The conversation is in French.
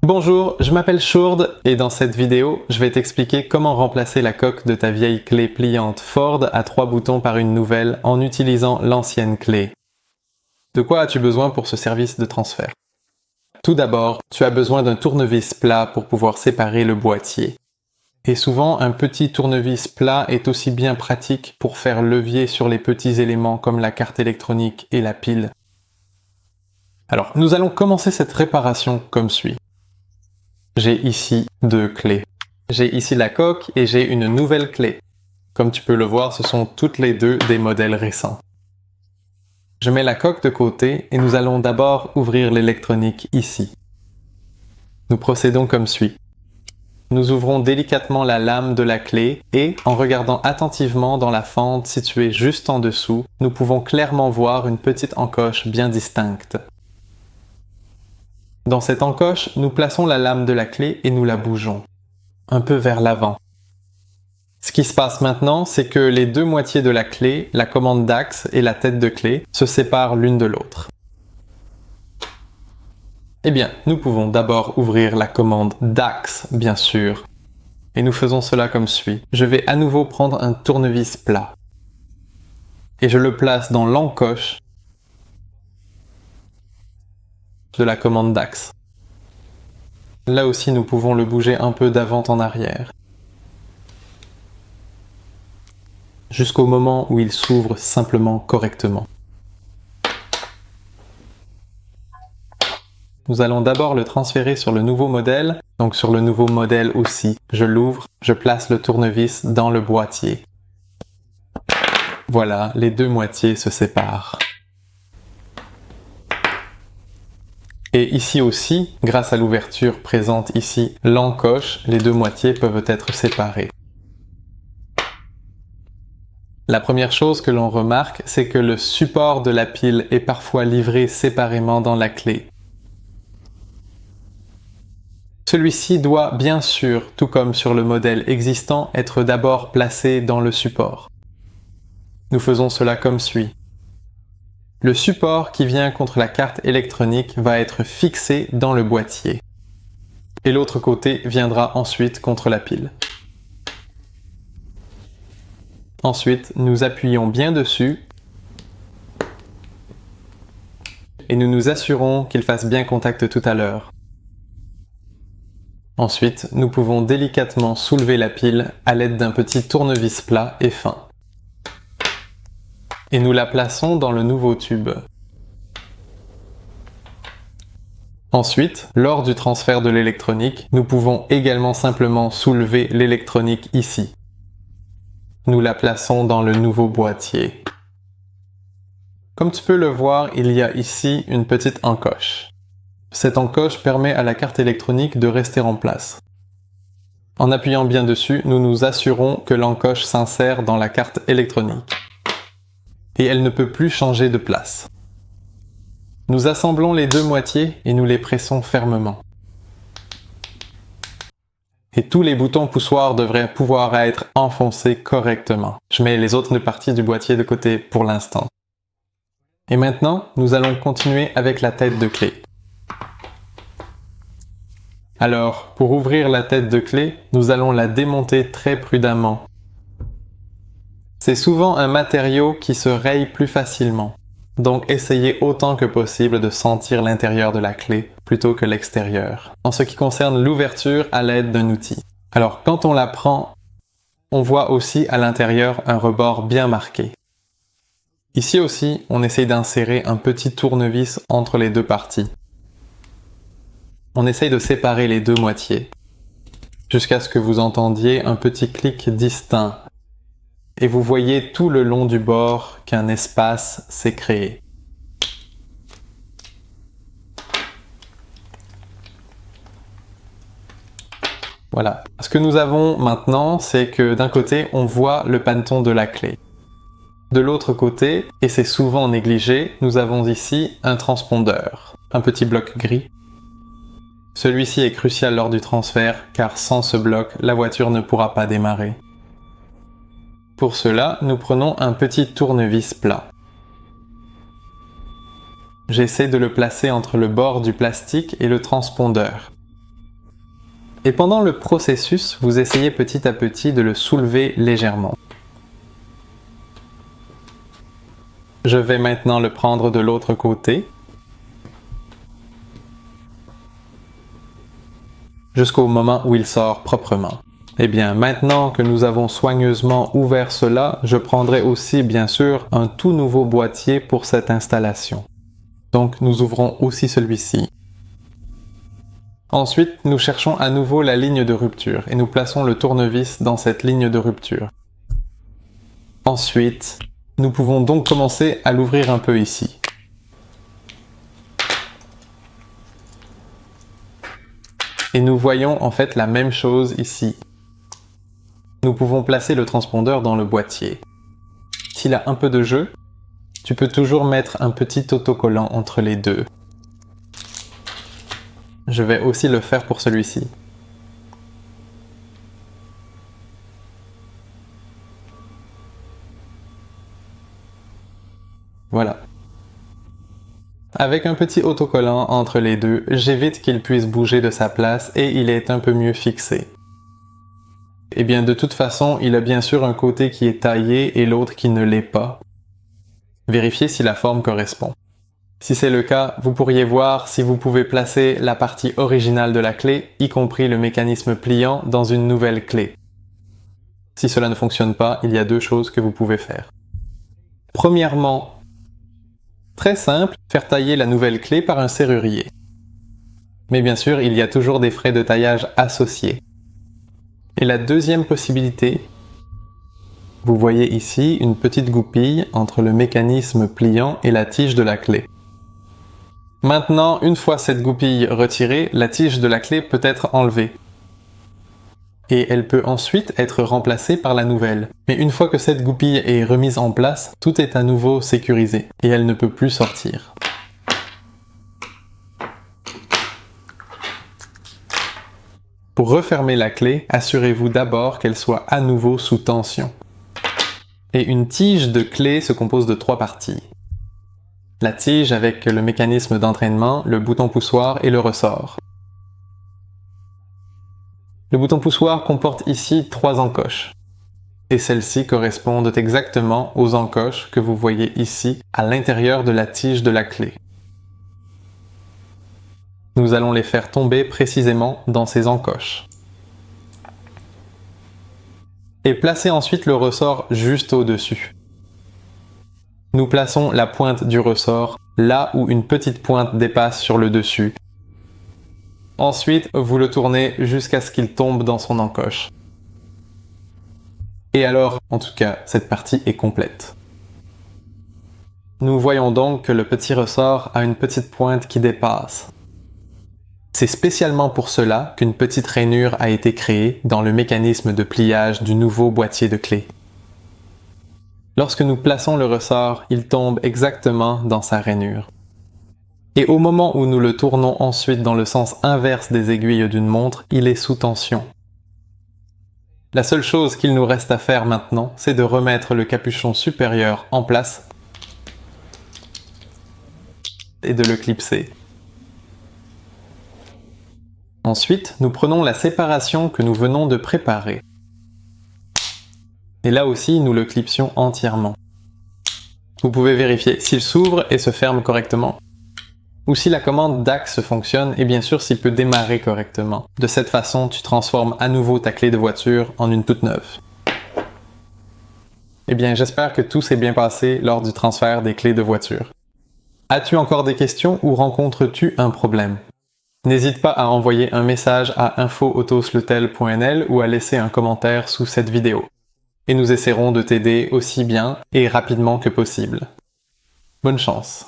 Bonjour, je m'appelle Shourd et dans cette vidéo, je vais t'expliquer comment remplacer la coque de ta vieille clé pliante Ford à 3 boutons par une nouvelle en utilisant l'ancienne clé. De quoi as-tu besoin pour ce service de transfert? Tout d'abord, tu as besoin d'un tournevis plat pour pouvoir séparer le boîtier. Et souvent, un petit tournevis plat est aussi bien pratique pour faire levier sur les petits éléments comme la carte électronique et la pile. Alors, nous allons commencer cette réparation comme suit. J'ai ici 2 clés. J'ai ici la coque et j'ai une nouvelle clé. Comme tu peux le voir, ce sont toutes les deux des modèles récents. Je mets la coque de côté et nous allons d'abord ouvrir l'électronique ici. Nous procédons comme suit. Nous ouvrons délicatement la lame de la clé et, en regardant attentivement dans la fente située juste en dessous, nous pouvons clairement voir une petite encoche bien distincte. Dans cette encoche, nous plaçons la lame de la clé et nous la bougeons, un peu vers l'avant. Ce qui se passe maintenant, c'est que les deux moitiés de la clé, la commande d'axe et la tête de clé, se séparent l'une de l'autre. Eh bien, nous pouvons d'abord ouvrir la commande d'axe, bien sûr. Et nous faisons cela comme suit. Je vais à nouveau prendre un tournevis plat. Et je le place dans l'encoche de la commande d'axe. Là aussi, nous pouvons le bouger un peu d'avant en arrière. Jusqu'au moment où il s'ouvre simplement correctement. Nous allons d'abord le transférer sur le nouveau modèle, donc sur le nouveau modèle aussi. Je l'ouvre, je place le tournevis dans le boîtier. Voilà, les deux moitiés se séparent. Et ici aussi, grâce à l'ouverture présente ici, l'encoche, les deux moitiés peuvent être séparées. La première chose que l'on remarque, c'est que le support de la pile est parfois livré séparément dans la clé. Celui-ci doit bien sûr, tout comme sur le modèle existant, être d'abord placé dans le support. Nous faisons cela comme suit. Le support qui vient contre la carte électronique va être fixé dans le boîtier. Et l'autre côté viendra ensuite contre la pile. Ensuite, nous appuyons bien dessus et nous nous assurons qu'il fasse bien contact tout à l'heure. Ensuite, nous pouvons délicatement soulever la pile à l'aide d'un petit tournevis plat et fin. Et nous la plaçons dans le nouveau tube. Ensuite, lors du transfert de l'électronique, nous pouvons également simplement soulever l'électronique ici. Nous la plaçons dans le nouveau boîtier. Comme tu peux le voir, il y a ici une petite encoche. Cette encoche permet à la carte électronique de rester en place. En appuyant bien dessus, nous nous assurons que l'encoche s'insère dans la carte électronique. Et elle ne peut plus changer de place. Nous assemblons les deux moitiés et nous les pressons fermement. Et tous les boutons poussoirs devraient pouvoir être enfoncés correctement. Je mets les autres parties du boîtier de côté pour l'instant. Et maintenant, nous allons continuer avec la tête de clé. Alors, pour ouvrir la tête de clé, nous allons la démonter très prudemment. C'est souvent un matériau qui se raye plus facilement. Donc essayez autant que possible de sentir l'intérieur de la clé plutôt que l'extérieur, en ce qui concerne l'ouverture à l'aide d'un outil. Alors quand on la prend, on voit aussi à l'intérieur un rebord bien marqué. Ici aussi, on essaye d'insérer un petit tournevis entre les deux parties. On essaye de séparer les deux moitiés, jusqu'à ce que vous entendiez un petit clic distinct. Et vous voyez tout le long du bord qu'un espace s'est créé. Voilà. Ce que nous avons maintenant, c'est que d'un côté, on voit le panneton de la clé. De l'autre côté, et c'est souvent négligé, nous avons ici un transpondeur, un petit bloc gris. Celui-ci est crucial lors du transfert, car sans ce bloc, la voiture ne pourra pas démarrer. Pour cela, nous prenons un petit tournevis plat. J'essaie de le placer entre le bord du plastique et le transpondeur. Et pendant le processus, vous essayez petit à petit de le soulever légèrement. Je vais maintenant le prendre de l'autre côté, jusqu'au moment où il sort proprement. Eh bien, maintenant que nous avons soigneusement ouvert cela, je prendrai aussi, bien sûr, un tout nouveau boîtier pour cette installation. Donc, nous ouvrons aussi celui-ci. Ensuite, nous cherchons à nouveau la ligne de rupture et nous plaçons le tournevis dans cette ligne de rupture. Ensuite, nous pouvons donc commencer à l'ouvrir un peu ici. Et nous voyons en fait la même chose ici. Nous pouvons placer le transpondeur dans le boîtier. S'il a un peu de jeu, tu peux toujours mettre un petit autocollant entre les deux. Je vais aussi le faire pour celui-ci. Voilà. Avec un petit autocollant entre les deux, j'évite qu'il puisse bouger de sa place et il est un peu mieux fixé. Et bien de toute façon, il a bien sûr un côté qui est taillé et l'autre qui ne l'est pas. Vérifiez si la forme correspond. Si c'est le cas, vous pourriez voir si vous pouvez placer la partie originale de la clé, y compris le mécanisme pliant, dans une nouvelle clé. Si cela ne fonctionne pas, il y a deux choses que vous pouvez faire. Premièrement, très simple, faire tailler la nouvelle clé par un serrurier. Mais bien sûr, il y a toujours des frais de taillage associés. Et la deuxième possibilité, vous voyez ici une petite goupille entre le mécanisme pliant et la tige de la clé. Maintenant, une fois cette goupille retirée, la tige de la clé peut être enlevée. Et elle peut ensuite être remplacée par la nouvelle. Mais une fois que cette goupille est remise en place, tout est à nouveau sécurisé et elle ne peut plus sortir. Pour refermer la clé, assurez-vous d'abord qu'elle soit à nouveau sous tension. Et une tige de clé se compose de 3 parties. La tige avec le mécanisme d'entraînement, le bouton poussoir et le ressort. Le bouton poussoir comporte ici 3 encoches. Et celles-ci correspondent exactement aux encoches que vous voyez ici à l'intérieur de la tige de la clé. Nous allons les faire tomber précisément dans ces encoches. Et placez ensuite le ressort juste au-dessus. Nous plaçons la pointe du ressort là où une petite pointe dépasse sur le dessus. Ensuite, vous le tournez jusqu'à ce qu'il tombe dans son encoche. Et alors, en tout cas, cette partie est complète. Nous voyons donc que le petit ressort a une petite pointe qui dépasse. C'est spécialement pour cela qu'une petite rainure a été créée dans le mécanisme de pliage du nouveau boîtier de clés. Lorsque nous plaçons le ressort, il tombe exactement dans sa rainure. Et au moment où nous le tournons ensuite dans le sens inverse des aiguilles d'une montre, il est sous tension. La seule chose qu'il nous reste à faire maintenant, c'est de remettre le capuchon supérieur en place et de le clipser. Ensuite, nous prenons la séparation que nous venons de préparer. Et là aussi, nous le clipsions entièrement. Vous pouvez vérifier s'il s'ouvre et se ferme correctement, ou si la commande d'axe fonctionne et bien sûr s'il peut démarrer correctement. De cette façon, tu transformes à nouveau ta clé de voiture en une toute neuve. Eh bien, j'espère que tout s'est bien passé lors du transfert des clés de voiture. As-tu encore des questions ou rencontres-tu un problème? N'hésite pas à envoyer un message à info-autosletel.nl ou à laisser un commentaire sous cette vidéo. Et nous essaierons de t'aider aussi bien et rapidement que possible. Bonne chance!